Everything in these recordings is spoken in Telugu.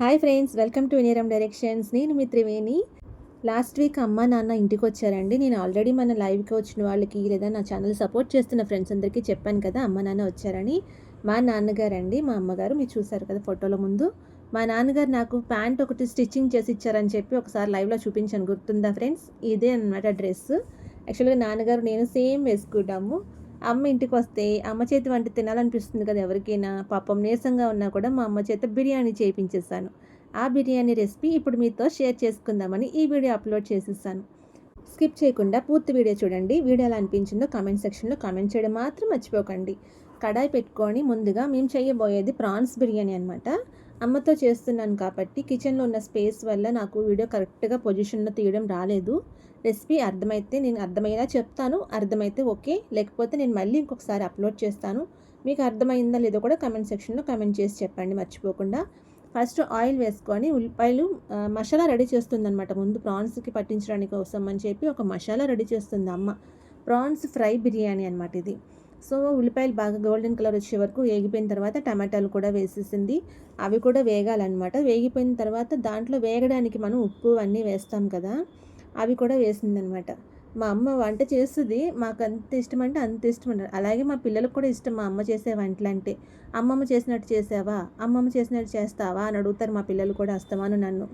Hi friends, welcome to Vineeram directions. నేను మీ త్రివేణి. లాస్ట్ వీక్ అమ్మ నాన్న ఇంటికి వచ్చారండి. నేను ఆల్రెడీ మన లైవ్కి వచ్చిన వాళ్ళకి లేదా నా ఛానల్ సపోర్ట్ చేస్తున్న ఫ్రెండ్స్ అందరికీ చెప్పాను కదా అమ్మ నాన్న వచ్చారని. మా నాన్నగారు అండి, మా అమ్మగారు మీరు చూసారు కదా ఫోటోలో ముందు. మా నాన్నగారు నాకు ప్యాంట్ ఒకటి స్టిచ్చింగ్ చేసి ఇచ్చారని చెప్పి ఒకసారి లైవ్లో చూపించాను, గుర్తుందా ఫ్రెండ్స్? ఇదే అనమాట డ్రెస్. యాక్చువల్గా నాన్నగారు నేను సేమ్ వేసుకుంటాము. అమ్మ ఇంటికి వస్తే అమ్మ చేతి వంట తినాలనిపిస్తుంది కదా ఎవరికైనా. పాపం నీరసంగా ఉన్నా కూడా మా అమ్మ చేత బిర్యానీ చేయించేసాను. ఆ బిర్యానీ రెసిపీ ఇప్పుడు మీతో షేర్ చేసుకుందామని ఈ వీడియో అప్లోడ్ చేసేసాను. స్కిప్ చేయకుండా పూర్తి వీడియో చూడండి. వీడియో ఎలా అనిపించిందో కామెంట్ సెక్షన్లో కామెంట్ చేయడం మాత్రం మర్చిపోకండి. కడాయి పెట్టుకొని ముందుగా మేము చేయబోయేది ప్రాన్స్ బిర్యానీ అనమాట. అమ్మతో చేస్తున్నాను కాబట్టి కిచెన్లో ఉన్న స్పేస్ వల్ల నాకు వీడియో కరెక్ట్గా పొజిషన్లో తీయడం రాలేదు. రెసిపీ అర్థమైతే నేను అర్థమయ్యేలా చెప్తాను, అర్థమైతే ఓకే, లేకపోతే నేను మళ్ళీ ఇంకొకసారి అప్లోడ్ చేస్తాను. మీకు అర్థమైందా లేదో కూడా కామెంట్ సెక్షన్లో కామెంట్ చేసి చెప్పండి మర్చిపోకుండా. ఫస్ట్ ఆయిల్ వేసుకొని ఉల్లిపాయలు మసాలా రెడీ చేస్తుందన్నమాట. ముందు ప్రాన్స్కి పట్టించడానికి కోసం అని చెప్పి ఒక మసాలా రెడీ చేస్తుంది అమ్మ. ప్రాన్స్ ఫ్రై బిర్యానీ అనమాట ఇది. సో ఉల్లిపాయలు బాగా గోల్డెన్ కలర్ వచ్చే వరకు వేగిపోయిన తర్వాత టమాటాలు కూడా వేసేసింది. అవి కూడా వేగాలన్నమాట. వేగిపోయిన తర్వాత దాంట్లో వేగడానికి మనం ఉప్పు అన్నీ వేస్తాం కదా, అవి కూడా వేసిందనమాట. మా అమ్మ వంట చేస్తుంది, మాకు అంత ఇష్టం అంటే అంత ఇష్టం అంటారు. అలాగే మా పిల్లలకు కూడా ఇష్టం మా అమ్మ చేసే వంటలు అంటే. అమ్మమ్మ చేసినట్టు చేసావా, అమ్మమ్మ చేసినట్టు చేస్తావా అని అడుగుతారు మా పిల్లలు కూడా అస్తమాను నన్ను.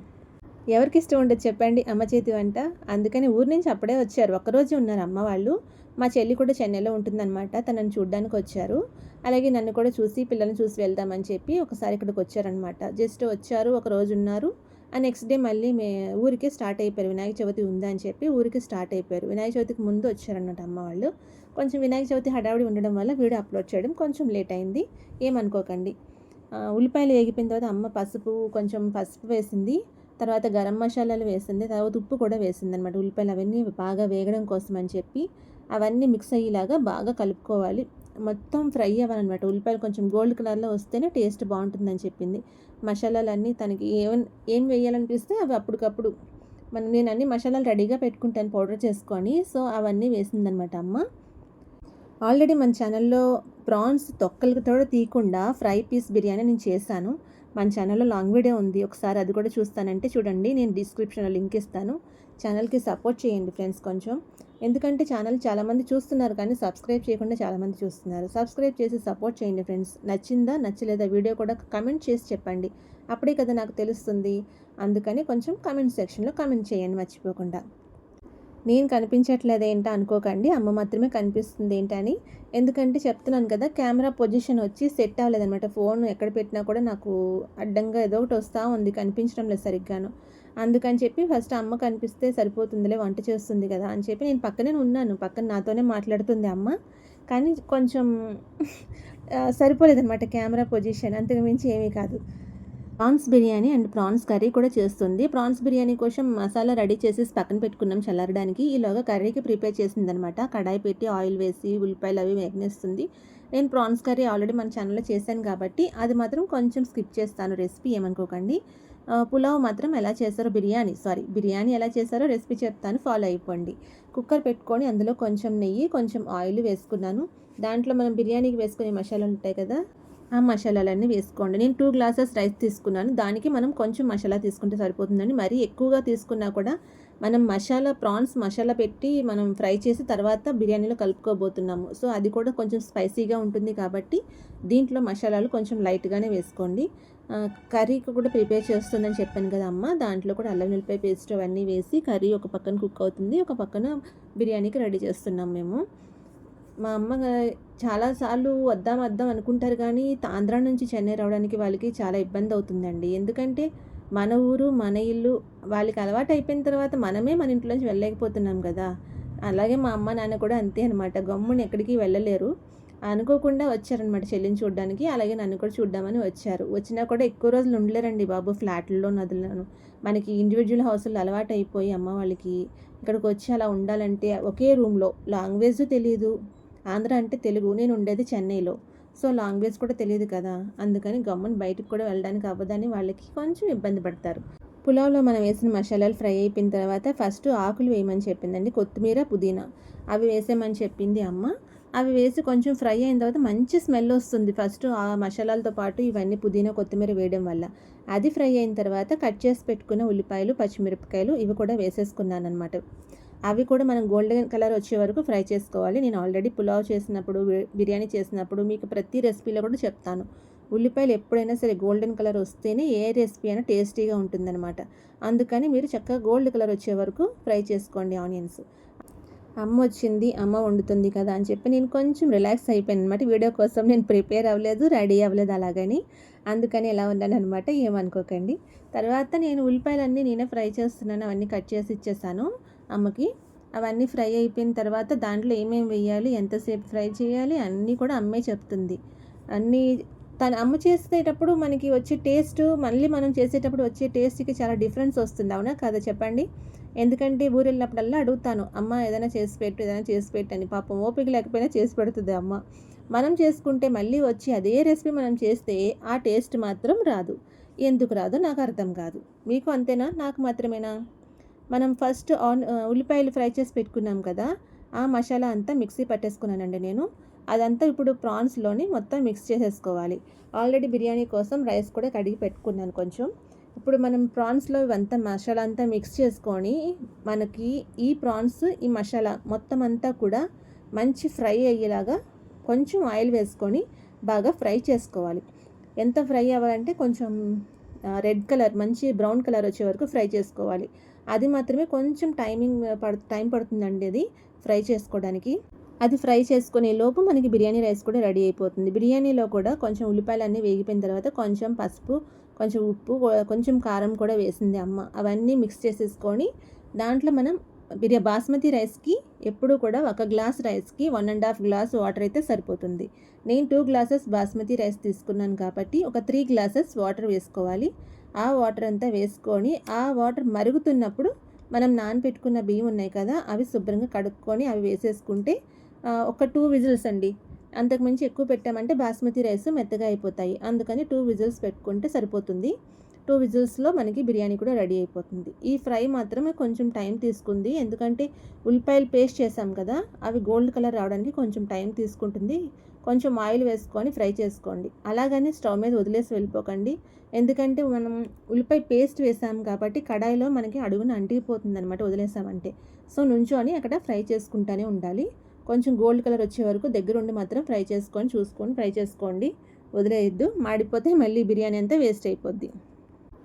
ఎవరికి ఇష్టం ఉండదు చెప్పండి అమ్మ చేతి వంట? అందుకని ఊరి నుంచి అప్పుడే వచ్చారు, ఒక్కరోజే ఉన్నారు అమ్మ వాళ్ళు. మా చెల్లి కూడా చెన్నైలో ఉంటుందన్నమాట, తనని చూడ్డానికి వచ్చారు. అలాగే నన్ను కూడా చూసి పిల్లల్ని చూసి వెళ్దామని చెప్పి ఒకసారి ఇక్కడికి వచ్చారనమాట. జస్ట్ వచ్చారు, ఒక రోజు ఉన్నారు. ఆ నెక్స్ట్ డే మళ్ళీ ఊరికే స్టార్ట్ అయిపోయారు. వినాయక చవితి ఉందా అని చెప్పి ఊరికి స్టార్ట్ అయిపోయారు. వినాయక చవితికి ముందు వచ్చారన్నమాట అమ్మ వాళ్ళు. కొంచెం వినాయక చవితి హడావిడి ఉండడం వల్ల వీడియో అప్లోడ్ చేయడం కొంచెం లేట్ అయింది, ఏమనుకోకండి. ఉల్లిపాయలు వేగిపోయిన తర్వాత అమ్మ కొంచెం పసుపు వేసింది, తర్వాత గరం మసాలాలు వేసింది, తర్వాత ఉప్పు కూడా వేసింది అనమాట. ఉల్లిపాయలు అవన్నీ బాగా వేగడం కోసం అని చెప్పి అవన్నీ మిక్స్ అయ్యేలాగా బాగా కలుపుకోవాలి. మొత్తం ఫ్రై అవ్వాలన్నమాట. ఉల్లిపాయలు కొంచెం గోల్డ్ కలర్లో వస్తేనే టేస్ట్ బాగుంటుందని చెప్పింది. మసాలాలన్నీ తనకి ఏం వేయాలనిపిస్తే అవి అప్పటికప్పుడు నేను అన్ని మసాలాలు రెడీగా పెట్టుకుంటాను పౌడర్ చేసుకొని. సో అవన్నీ వేసిందనమాట అమ్మ. ఆల్రెడీ మన ఛానల్లో ప్రాన్స్ తొక్కలతో తీయకుండా ఫ్రై పీస్ బిర్యానీ నేను చేశాను. మన ఛానల్లో లాంగ్ వీడియో ఉంది, ఒకసారి అది కూడా చూస్తానంటే చూడండి. నేను డిస్క్రిప్షన్లో లింక్ ఇస్తాను. ఛానల్కి సపోర్ట్ చేయండి ఫ్రెండ్స్ కొంచెం. ఎందుకంటే ఛానల్ చాలామంది చూస్తున్నారు కానీ సబ్స్క్రైబ్ చేయకుండా చాలామంది చూస్తున్నారు. సబ్స్క్రైబ్ చేసి సపోర్ట్ చేయండి ఫ్రెండ్స్. నచ్చిందా నచ్చలేదా వీడియో కూడా కమెంట్ చేసి చెప్పండి, అప్పుడే కదా నాకు తెలుస్తుంది. అందుకని కొంచెం కమెంట్ సెక్షన్లో కమెంట్ చేయండి మర్చిపోకుండా. నేను కనిపించట్లేదు ఏంటో అనుకోకండి, అమ్మ మాత్రమే కనిపిస్తుంది ఏంటని. ఎందుకంటే చెప్తున్నాను కదా, కెమెరా పొజిషన్ వచ్చి సెట్ అవ్వలేదన్నమాట. ఫోన్ ఎక్కడ పెట్టినా కూడా నాకు అడ్డంగా ఏదో ఒకటి వస్తూ ఉంది, కనిపించడం లేదు సరిగ్గాను. అందుకని చెప్పి ఫస్ట్ అమ్మ కనిపిస్తే సరిపోతుందిలే, వంట చేస్తుంది కదా అని చెప్పి నేను పక్కనే ఉన్నాను. పక్కన నాతోనే మాట్లాడుతుంది అమ్మ. కానీ కొంచెం సరిపోలేదన్నమాట కెమెరా పొజిషన్, అంతకు మించి ఏమీ కాదు. Prawns biryani and prawns curry కూడా చేస్తుంది. ప్రాన్స్ బిర్యానీ కోసం మసాలా రెడీ చేసి పక్కన పెట్టుకున్నాం చల్లారడానికి. ఈలోగా కర్రీకి ప్రిపేర్ చేసిందనమాట. కడాయి పెట్టి ఆయిల్ వేసి ఉల్లిపాయలు అవి వేగనేస్తుంది. నేను ప్రాన్స్ కర్రీ ఆల్రెడీ మన ఛానల్లో చేశాను కాబట్టి అది మాత్రం కొంచెం స్కిప్ చేస్తాను, రెసిపీ ఏమనుకోకండి. పులావ్ మాత్రం ఎలా చేస్తారో బిర్యానీ ఎలా చేస్తారో రెసిపీ చెప్తాను, ఫాలో అయిపోండి. కుక్కర్ పెట్టుకొని అందులో కొంచెం నెయ్యి కొంచెం ఆయిల్ వేసుకున్నాను. దాంట్లో మనం బిర్యానీకి వేసుకునే మసాలాలు ఉంటాయి కదా, ఆ మసాలాలన్నీ వేసుకోండి. నేను 2 గ్లాసెస్ రైస్ తీసుకున్నాను, దానికి మనం కొంచెం మసాలా తీసుకుంటే సరిపోతుందండి. మరీ ఎక్కువగా తీసుకున్నా కూడా మనం ప్రాన్స్ మసాలా పెట్టి మనం ఫ్రై చేసి తర్వాత బిర్యానీలో కలుపుకోబోతున్నాము. సో అది కూడా కొంచెం స్పైసీగా ఉంటుంది కాబట్టి దీంట్లో మసాలాలు కొంచెం లైట్గానే వేసుకోండి. కర్రీకి కూడా ప్రిపేర్ చేస్తుందని చెప్పాను కదా అమ్మ, దాంట్లో కూడా అల్లం వెల్లిపాయ పేస్ట్ అవన్నీ వేసి కర్రీ ఒక పక్కన కుక్ అవుతుంది, ఒక పక్కన బిర్యానీకి రెడీ చేస్తున్నాం మేము. మా అమ్మ చాలాసార్లు వద్దాం వద్దాం అనుకుంటారు కానీ ఆంధ్రా నుంచి చెన్నై రావడానికి వాళ్ళకి చాలా ఇబ్బంది అవుతుందండి. ఎందుకంటే మన ఊరు మన ఇల్లు వాళ్ళకి అలవాటు అయిపోయిన తర్వాత మనమే మన ఇంట్లోంచి వెళ్ళలేకపోతున్నాం కదా. అలాగే మా అమ్మ నాన్న కూడా అంతే అనమాట, గమ్ముని ఎక్కడికి వెళ్ళలేరు. అనుకోకుండా వచ్చారనమాట చెల్లిని చూడడానికి, అలాగే నన్ను కూడా చూద్దామని వచ్చారు. వచ్చినా కూడా ఎక్కువ రోజులు ఉండలేరండి బాబు ఫ్లాట్లలో నదులను. మనకి ఇండివిజువల్ హౌస్లో అలవాటు అయిపోయి అమ్మ వాళ్ళకి ఇక్కడికి వచ్చి అలా ఉండాలంటే ఒకే రూమ్లో, లాంగ్వేజ్ తెలియదు. ఆంధ్ర అంటే తెలుగు, నేను ఉండేది చెన్నైలో. సో లాంగ్వేజ్ కూడా తెలియదు కదా, అందుకని గమ్ముని బయటకు కూడా వెళ్ళడానికి అవ్వదని వాళ్ళకి కొంచెం ఇబ్బంది పడతారు. పులావ్లో మనం వేసిన మసాలాలు ఫ్రై అయిపోయిన తర్వాత ఫస్ట్ ఆకులు వేయమని చెప్పిందండి, కొత్తిమీర పుదీనా అవి వేసేయమని చెప్పింది అమ్మ. అవి వేసి కొంచెం ఫ్రై అయిన తర్వాత మంచి స్మెల్ వస్తుంది. ఫస్ట్ ఆ మసాలాలతో పాటు ఇవన్నీ పుదీనా, కొత్తిమీర వేయడం వల్ల. అది ఫ్రై అయిన తర్వాత కట్ చేసి పెట్టుకున్న ఉల్లిపాయలు, పచ్చిమిరపకాయలు ఇవి కూడా వేసేసుకున్నాననమాట. అవి కూడా మనం గోల్డెన్ కలర్ వచ్చే వరకు ఫ్రై చేసుకోవాలి. నేను ఆల్రెడీ పులావ్ చేసినప్పుడు, బిర్యానీ చేసినప్పుడు మీకు ప్రతి రెసిపీలో కూడా చెప్తాను. ఉల్లిపాయలు ఎప్పుడైనా సరే గోల్డెన్ కలర్ వస్తేనే ఏ రెసిపీ అయినా టేస్టీగా ఉంటుందన్నమాట. అందుకని మీరు చక్కగా గోల్డ్ కలర్ వచ్చే వరకు ఫ్రై చేసుకోండి ఆనియన్స్. అమ్మ వచ్చింది, అమ్మ వండుతుంది కదా అని చెప్పి నేను కొంచెం రిలాక్స్ అయిపోయాను అనమాట. వీడియో కోసం నేను ప్రిపేర్ అవ్వలేదు, రెడీ అవ్వలేదు అలాగని. అందుకని ఎలా ఉన్నానమాట, ఏమనుకోకండి. తర్వాత నేను ఉల్లిపాయలన్నీ నేనే ఫ్రై చేస్తున్నాను, అవన్నీ కట్ చేసి ఇచ్చేసాను అమ్మకి. అవన్నీ ఫ్రై అయిపోయిన తర్వాత దాంట్లో ఏమేమి వేయాలి, ఎంతసేపు ఫ్రై చేయాలి అన్నీ కూడా అమ్మే చెప్తుంది. అన్నీ అమ్మ చేసేటప్పుడు మనకి వచ్చే టేస్ట్ మళ్ళీ మనం చేసేటప్పుడు వచ్చే టేస్ట్కి చాలా డిఫరెన్స్ వస్తుంది. అవునా కదా చెప్పండి? ఎందుకంటే ఊరు వెళ్ళినప్పుడల్లా అడుగుతాను, అమ్మ ఏదైనా చేసి పెట్టు, ఏదైనా చేసి పెట్టని. పాపం ఓపిక లేకపోయినా చేసి పెడుతుంది అమ్మ. మనం చేసుకుంటే మళ్ళీ వచ్చి అదే రెసిపీ మనం చేస్తే ఆ టేస్ట్ మాత్రం రాదు. ఎందుకు రాదో నాకు అర్థం కాదు. మీకు అంతేనా, నాకు మాత్రమేనా? మనం ఫస్ట్ ఉల్లిపాయలు ఫ్రై చేసి పెట్టుకున్నాం కదా, ఆ మసాలా అంతా మిక్సీ పట్టేసుకున్నానండి నేను. అదంతా ఇప్పుడు ప్రాన్స్లోని మొత్తం మిక్స్ చేసేసుకోవాలి. ఆల్రెడీ బిర్యానీ కోసం రైస్ కూడా కడిగి పెట్టుకున్నాను కొంచెం. ఇప్పుడు మనం ప్రాన్స్లో ఇవంతా మసాలా అంతా మిక్స్ చేసుకొని మనకి ఈ ప్రాన్స్, ఈ మసాలా మొత్తం అంతా కూడా మంచి ఫ్రై అయ్యేలాగా కొంచెం ఆయిల్ వేసుకొని బాగా ఫ్రై చేసుకోవాలి. ఎంత ఫ్రై అవ్వాలంటే కొంచెం రెడ్ కలర్, మంచి బ్రౌన్ కలర్ వచ్చే వరకు ఫ్రై చేసుకోవాలి. అది మాత్రమే కొంచెం టైం పడుతుందండి అది ఫ్రై చేసుకోవడానికి. అది ఫ్రై చేసుకునే లోపు మనకి బిర్యానీ రైస్ కూడా రెడీ అయిపోతుంది. బిర్యానీలో కూడా కొంచెం ఉల్లిపాయలన్నీ వేగిపోయిన తర్వాత కొంచెం పసుపు, కొంచెం ఉప్పు, కొంచెం కారం కూడా వేసింది అమ్మ. అవన్నీ మిక్స్ చేసేసుకొని దాంట్లో మనం బాస్మతి రైస్కి ఎప్పుడు కూడా 1 గ్లాస్ రైస్కి 1.5 గ్లాస్ వాటర్ అయితే సరిపోతుంది. నేను 2 గ్లాసెస్ బాస్మతి రైస్ తీసుకున్నాను కాబట్టి ఒక 3 గ్లాసెస్ వాటర్ వేసుకోవాలి. ఆ వాటర్ అంతా వేసుకొని ఆ వాటర్ మరుగుతున్నప్పుడు మనం నానబెట్టుకున్న బియ్యం ఉన్నాయి కదా, అవి శుభ్రంగా కడుక్కొని అవి వేసేసుకుంటే ఒక 2 విజిల్స్ అండి. అంతకుమించి ఎక్కువ పెట్టామంటే బాస్మతి రైస్ మెత్తగా అయిపోతాయి. అందుకని 2 విజిల్స్ పెట్టుకుంటే సరిపోతుంది. 2 విజిల్స్లో మనకి బిర్యానీ కూడా రెడీ అయిపోతుంది. ఈ ఫ్రై మాత్రమే కొంచెం టైం తీసుకుంది. ఎందుకంటే ఉల్లిపాయలు పేస్ట్ చేసాం కదా, అవి గోల్డ్ కలర్ రావడానికి కొంచెం టైం తీసుకుంటుంది. కొంచెం ఆయిల్ వేసుకొని ఫ్రై చేసుకోండి. అలాగని స్టవ్ మీద వదిలేసి వెళ్ళిపోకండి. ఎందుకంటే మనం ఉల్లిపాయ పేస్ట్ వేసాం కాబట్టి కడాయిలో మనకి అడుగున అంటిపోతుంది అనమాట వదిలేసామంటే. సో నుంచొని అక్కడ ఫ్రై చేసుకుంటూనే ఉండాలి. కొంచెం గోల్డ్ కలర్ వచ్చే వరకు దగ్గరుండి మాత్రం చూసుకొని ఫ్రై చేసుకోండి. వదిలేయద్దు, మాడిపోతే మళ్ళీ బిర్యానీ అంతా వేస్ట్ అయిపోద్ది.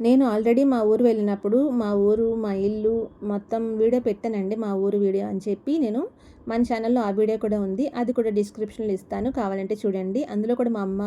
నేను ఆల్రెడీ మా ఊరు వెళ్ళినప్పుడు మా ఊరు, మా ఇల్లు మొత్తం వీడియో పెట్టానండి. మా ఊరు వీడియో అని చెప్పి నేను మన ఛానల్లో ఆ వీడియో కూడా ఉంది. అది కూడా డిస్క్రిప్షన్లో ఇస్తాను, కావాలంటే చూడండి. అందులో కూడా మా అమ్మ,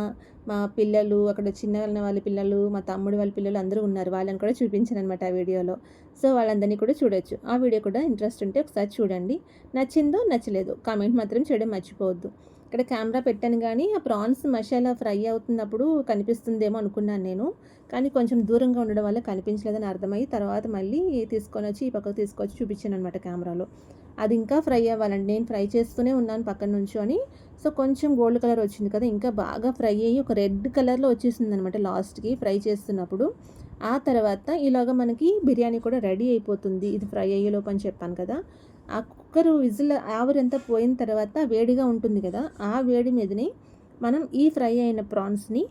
మా పిల్లలు, అక్కడ చిన్న వాళ్ళ పిల్లలు, మా తమ్ముడు వాళ్ళ పిల్లలు అందరూ ఉన్నారు. వాళ్ళని కూడా చూపించాను అనమాట ఆ వీడియోలో. సో వాళ్ళందరినీ కూడా చూడొచ్చు. ఆ వీడియో కూడా ఇంట్రెస్ట్ ఉంటే ఒకసారి చూడండి. నచ్చిందో నచ్చలేదో కామెంట్ మాత్రం చేయడం మర్చిపోవద్దు. ఇక్కడ కెమెరా పెట్టాను కానీ ఆ ప్రాన్స్ మసాలా ఫ్రై అవుతున్నప్పుడు కనిపిస్తుందేమో అనుకున్నాను నేను. కానీ కొంచెం దూరంగా ఉండడం వల్ల కనిపించలేదని అర్థమయ్యి తర్వాత మళ్ళీ తీసుకొని వచ్చి ఈ పక్కకు తీసుకొచ్చి చూపించాను అనమాట కెమెరాలో. అది ఇంకా ఫ్రై అవ్వాలండి. నేను ఫ్రై చేస్తూనే ఉన్నాను పక్కన నుంచొని. సో కొంచెం గోల్డ్ కలర్ వచ్చింది కదా, ఇంకా బాగా ఫ్రై అయ్యి ఒక రెడ్ కలర్లో వచ్చేసింది అనమాట లాస్ట్కి ఫ్రై చేస్తున్నప్పుడు. ఆ తర్వాత ఇలాగ మనకి బిర్యానీ కూడా రెడీ అయిపోతుంది ఇది ఫ్రై అయ్యేలోపు అని చెప్పాను కదా. ఆ కుక్కర్ విజిల్ ఆవిరంతా పోయిన తర్వాత వేడిగా ఉంటుంది కదా, ఆ వేడి మీదనే మనం ఈ ఫ్రై అయిన ప్రాన్స్ని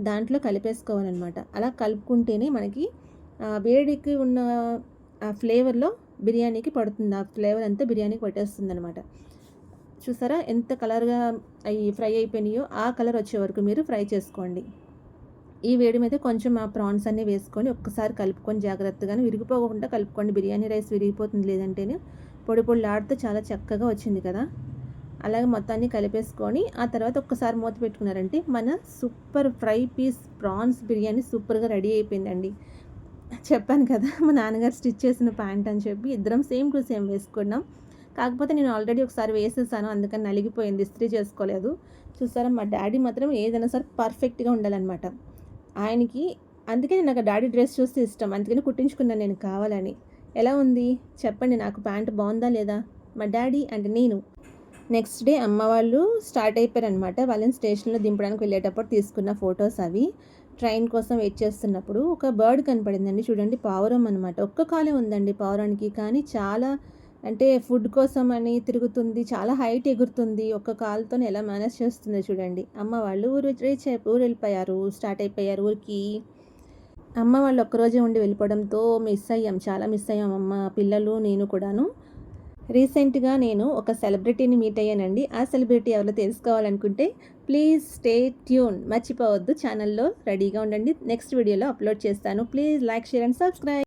దాంట్లో కలిపేసుకోవాలన్నమాట. అలా కలుపుకుంటేనే మనకి వేడికి ఉన్న ఆ ఫ్లేవర్లో బిర్యానీకి పడుతుంది. ఆ ఫ్లేవర్ అంతా బిర్యానీకి పట్టేస్తుంది అనమాట. చూసారా ఎంత కలర్గా అవి ఫ్రై అయిపోయినాయో? ఆ కలర్ వచ్చే వరకు మీరు ఫ్రై చేసుకోండి. ఈ వేడి మీద కొంచెం ఆ ప్రాన్స్ అన్నీ వేసుకొని ఒక్కసారి కలుపుకొని జాగ్రత్తగానే విరిగిపోకుండా కలుపుకోండి. బిర్యానీ రైస్ విరిగిపోతుంది, లేదంటేనే పొడి పొడిలాడుతూ చాలా చక్కగా వచ్చింది కదా. అలాగే మొత్తాన్ని కలిపేసుకొని ఆ తర్వాత ఒక్కసారి మూత పెట్టుకున్నారంటే మన super fry piece prawns biryani సూపర్గా రెడీ అయిపోయిందండి. చెప్పాను కదా మా నాన్నగారు స్టిచ్ చేసిన ప్యాంట్ అని చెప్పి ఇద్దరం సేమ్ టు సేమ్ వేసుకున్నాం. కాకపోతే నేను ఆల్రెడీ ఒకసారి వేసేసాను, అందుకని నలిగిపోయింది, ఇస్త్రీ చేసుకోలేదు. చూసారా మా డాడీ మాత్రం ఏదైనా సరే పర్ఫెక్ట్గా ఉండాలన్నమాట ఆయనకి. అందుకే నాకు డాడీ డ్రెస్ చూస్తే ఇష్టం, అందుకని కుట్టించుకున్నాను నేను కావాలని. ఎలా ఉంది చెప్పండి, నాకు ప్యాంట్ బాగుందా లేదా? మా డాడీ అండ్ నేను. నెక్స్ట్ డే అమ్మ వాళ్ళు స్టార్ట్ అయిపోయారనమాట. వాళ్ళని స్టేషన్లో దింపడానికి వెళ్ళేటప్పుడు తీసుకున్న ఫొటోస్ అవి. ట్రైన్ కోసం వెయిట్ చేస్తున్నప్పుడు ఒక బర్డ్ కనపడిందండి, చూడండి పావురం అనమాట. ఒక్క కాలే ఉందండి పావురానికి, కానీ చాలా అంటే ఫుడ్ కోసం అని తిరుగుతుంది. చాలా హైట్ ఎగురుతుంది. ఒక్క కాలుతోని ఎలా మేనేజ్ చేస్తుందో చూడండి. అమ్మ వాళ్ళు ఊరెళ్ళిపోయారు. స్టార్ట్ అయిపోయారు ఊరికి. అమ్మ వాళ్ళు ఒక్కరోజే ఉండి వెళ్ళిపోవడంతో మిస్ అయ్యాం. చాలా మిస్ అయ్యాం అమ్మ, పిల్లలు, నేను కూడాను. రీసెంట్‌గా నేను ఒక సెలబ్రిటీని మీట్ అయ్యానండి. ఆ సెలబ్రిటీ ఎవరో తెలుసుకోవాలనుకుంటే ప్లీజ్ స్టే ట్యూన్. మర్చిపోవద్దు, ఛానల్‌లో రెడీగా ఉండండి. నెక్స్ట్ వీడియోలో అప్లోడ్ చేస్తాను. Please like, share and subscribe.